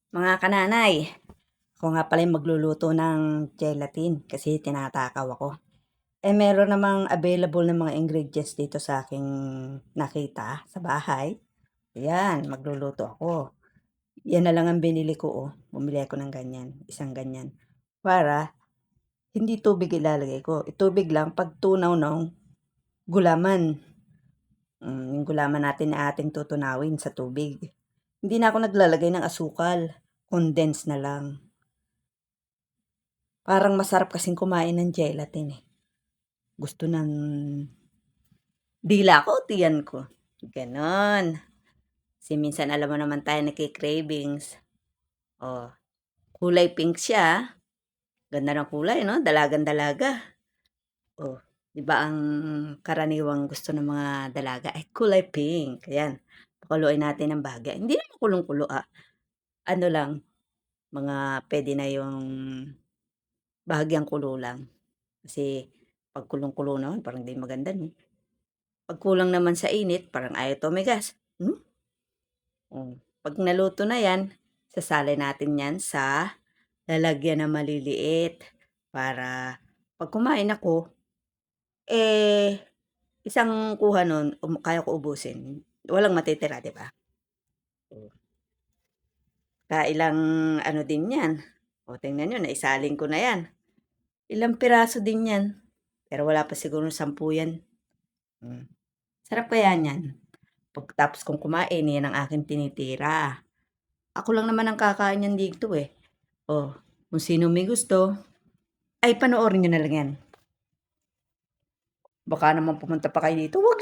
Mga kananay, ako nga pala yung magluluto ng gelatin kasi tinatakaw ako. Meron namang available na mga ingredients dito sa aking nakita sa bahay. Ayan, magluluto ako. Yan na lang ang binili ko, oh. Bumili ako ng ganyan, isang ganyan. Para hindi tubig ilalagay ko. Tubig lang pag tunaw ng gulaman. Yung gulaman natin na ating tutunawin sa tubig. Hindi na ako naglalagay ng asukal. Condense na lang. Parang masarap kasing kumain ng gelatin, eh. Gusto ng dila ko, tiyan ko. Gano'n. Kasi minsan alam mo naman tayo nagki-cravings. Oh, kulay pink siya. Ganda ng kulay 'no, dalagang-dalaga. Oh, 'di ba ang karaniwang gusto ng mga dalaga ay kulay pink, ayan. Pakuluin natin ng bahagya. Hindi naman kulong-kulo, ano lang, mga puwede na yung bahagyang kulo lang. Kasi 'pag kulong-kulo naman parang 'di maganda 'no. 'Pag kulang naman sa init parang ayaw tumigas, hmm? 'Pag naluto na 'yan, sasalin natin 'yan sa lalagyan na maliliit para 'pag kumain ako, eh, isang kuha nun kaya ko ubusin, walang matitira, 'di ba? Oh, Kailang ano din 'yan, tingnan niyo naisalin ko na 'yan. Ilang piraso din 'yan, pero wala pa sigurong 10 'yan. Hmm, Sarap kaya niyan. Pagkatapos kong kumain, 'yan ang aking tinitira. Ako lang naman ang kakain niyan dito, eh. Oh, kung sino may gusto, ay panoorin niyo na lang 'yan. Baka naman pumunta pa kayo dito, "Wag